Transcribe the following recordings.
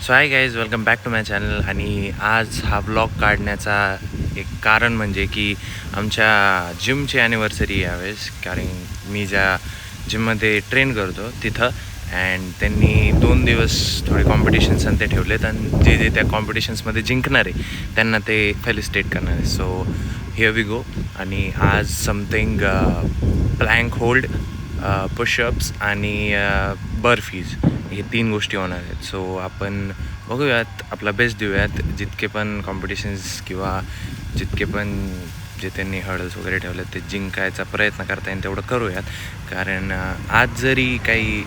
So hi guys, welcome back to my channel. आणि आज हा ब्लॉग काढण्याचा एक कारण म्हणजे की आमच्या जिमची ॲनिव्हर्सरी यावेळेस, कारण मी ज्या जिममध्ये ट्रेन करतो तिथं अँड त्यांनी 2 दिवस थोडे कॉम्पिटिशन्स आणि ते ठेवलेत, आणि जे जे त्या कॉम्पिटिशन्समध्ये जिंकणार आहे त्यांना ते फेलिसिटेट करणार आहे. So here we go. आणि आज समथिंग प्लँक होल्ड, पुशअप्स आणि बर्फीज, हे 3 गोष्टी होणार आहेत. सो आपण बघूयात, आपला बेस्ट देऊयात. जितके पण कॉम्पिटिशन्स किंवा जितके पण जे त्यांनी हर्डल्स वगैरे ठेवलेत ते जिंकायचा प्रयत्न करता येईल तेवढं करूयात. कारण आज जरी काही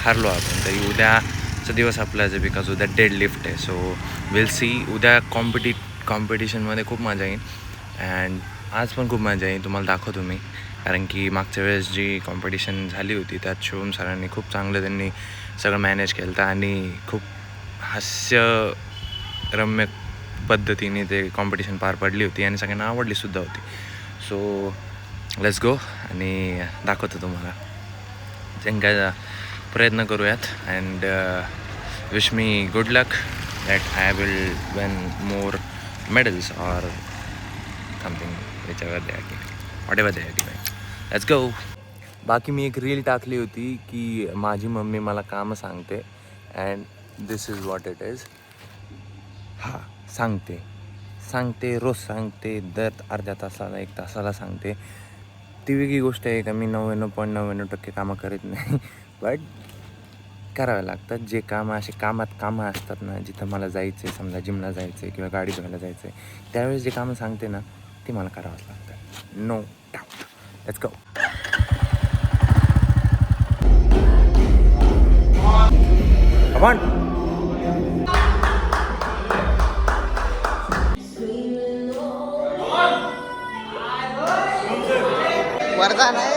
हारलो आपण तरी उद्याचा दिवस आपलाच आहे, बिकॉज उद्या डेड लिफ्ट आहे. So will see. उद्या कॉम्पिटिशनमध्ये खूप मजा येईल अँड आज पण खूप मजा येईल, तुम्हाला दाखवतो मी. कारण की मागच्या वेळेस जी कॉम्पिटिशन झाली होती त्यात शुभम सरांनी खूप चांगलं त्यांनी सगळं मॅनेज केलं होतं आणि खूप हास्यरम्य पद्धतीने ते कॉम्पिटिशन पार पडली होती आणि सगळ्यांना आवडलीसुद्धा होती. सो लेट्स गो आणि दाखवतो तुम्हाला. जिंकायचा प्रयत्न करूयात and wish me good luck that I will win more medals or something, whichever they are giving, whatever they are giving. Let's go. बाकी मी एक रील टाकली होती की माझी मम्मी मला कामं सांगते and this is what it is. हां, सांगते रोज सांगते, दर अर्ध्या तासाला 1 तासाला सांगते. ती वेगळी गोष्ट आहे का मी 99.99% कामं करीत नाही, बट करावं लागतात. जे कामं असे कामं असतात ना, जिथं मला जायचं आहे, समजा जिमला जायचं आहे किंवा गाडी धुवायला जायचं आहे, त्यावेळेस जे कामं सांगते ना ते मला करावंच लागतं. No doubt. Let's go. Come on. वरदान आहे.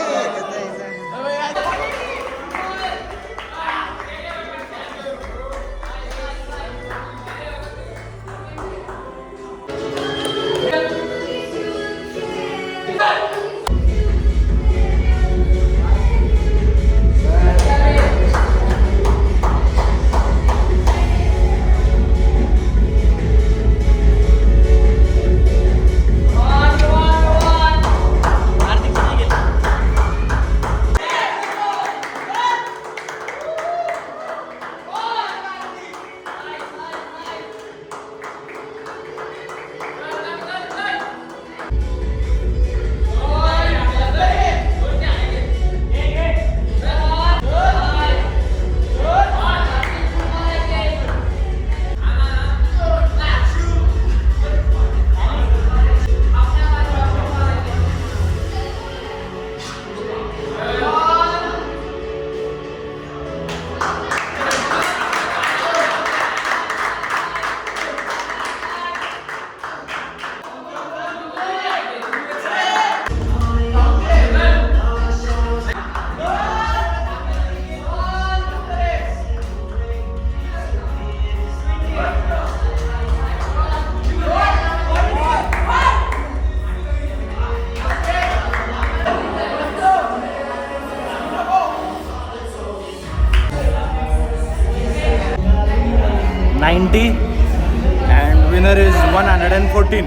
90 and winner is 114.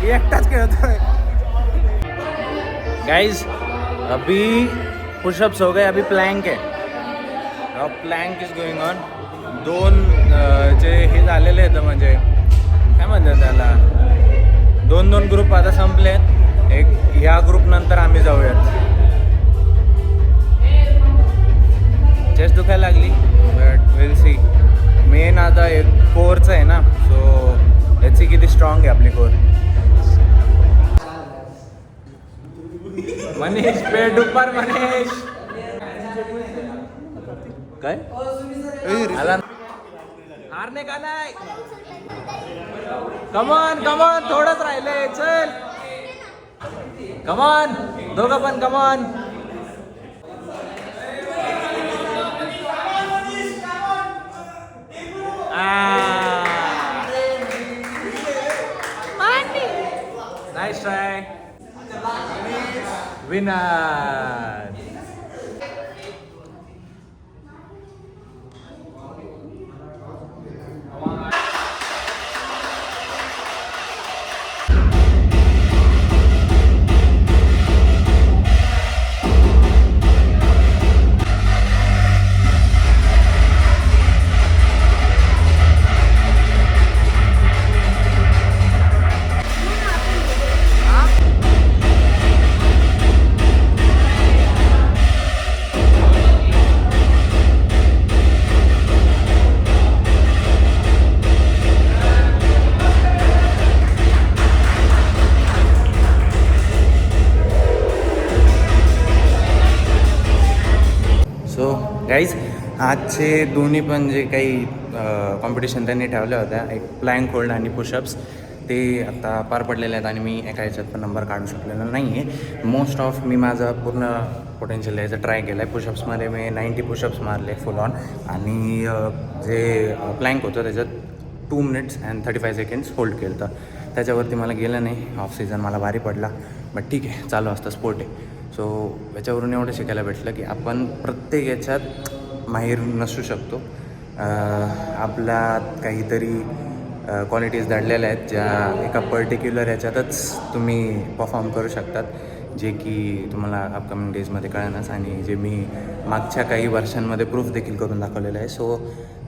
एकटाच खेळतोय. गाइज अभी पुशअप्स हो गए, अभी प्लँक आहे. Plank is going on. 2 जे हे झालेले आहेत, म्हणजे काय म्हणतात त्याला, 2 ग्रुप आता संपलेत. एक ह्या ग्रुप नंतर आम्ही जाऊयात. चेस्ट दुखायला लागली, बट विल सी. मेन आता एक कोरचं आहे ना, सो लेट्स सी किती स्ट्रॉंग आहे आपली कोर. मनीष पेट उपर. मनीष काय आला हारने का नाही. कमॉन थोडंच राहिलंय, चल कमॉन दोघं पण come on. Nice try. Winner. Guys आजचे दोन्ही पण जे काही कॉम्पिटिशन त्यांनी ठेवल्या होत्या, एक प्लँक होल्ड आणि पुशअप्स, ते आता पार पडलेले आहेत आणि मी एका ह्याच्यात पण नंबर काढू शकलेला नाही आहे. मोस्ट ऑफ मी माझा पूर्ण पोटेन्शियल यायचं ट्राय केलं आहे. पुशअप्समध्ये मी 90 पुशअप्स मारले फुल ऑन आणि जे प्लँक होतं त्याच्यात 2 मिनिट्स अँड 35 सेकंड्स होल्ड केलं. तर त्याच्यावरती मला गेलं नाही. ऑफ सीझन मला भारी पडला, बट ठीक आहे, चालू असतं, स्पोर्ट आहे. सो याच्यावरून एवढं शिकायला भेटलं की आपण प्रत्येक याच्यात माहीर नसू शकतो. आपल्यात काहीतरी क्वालिटीज दडलेल्या आहेत ज्या एका पर्टिक्युलर याच्यातच तुम्ही परफॉर्म करू शकतात, जे की तुम्हाला अपकमिंग डेजमध्ये कळणारच आणि जे मी मागच्या काही वर्षांमध्ये प्रूफ देखील करून दाखवलेलं आहे. सो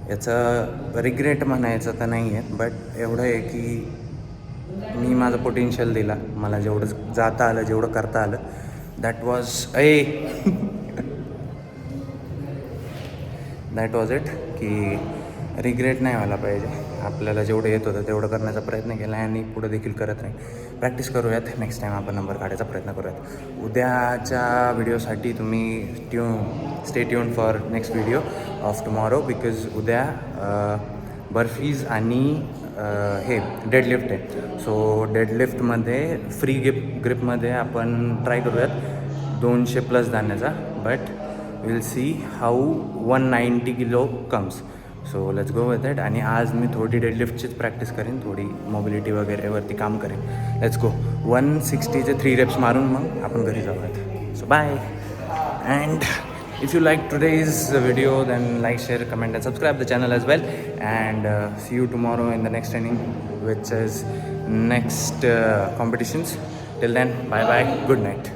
याचं रिग्रेट म्हणायचं तर नाही आहे, बट एवढं आहे की मी माझं पोटेन्शियल दिला. मला जेवढं जाता आलं, जेवढं करता आलं, दॅट वॉज इट. की रिग्रेट नाही व्हायला पाहिजे. आपल्याला जेवढं येत होतं तेवढं करण्याचा प्रयत्न केला आहे आणि पुढे देखील करत नाही. प्रॅक्टिस करूयात. नेक्स्ट टाईम आपण नंबर काढायचा प्रयत्न करूयात. उद्याच्या व्हिडिओसाठी तुम्ही stay tune for next video off tomorrow, because उद्या बर्फीज आणि हे डेडलिफ्ट आहे. सो डेडलिफ्टमध्ये फ्री ग्रिपमध्ये आपण ट्राय करूयात 200+ जाण्याचा, but will see how 190 kilo comes. So let's go with it. आणि आज मी थोडी डेडलिफ्टचीच प्रॅक्टिस करेन, थोडी मोबिलिटी वगैरेवरती काम करेन. Let's go. 160चे 3 रेप्स मारून मग आपण घरी जाऊयात. So bye. And if you like today's video, then like, share, comment and subscribe the channel as well, and see you tomorrow in the next training, which is next competitions. Till then, bye bye, good night.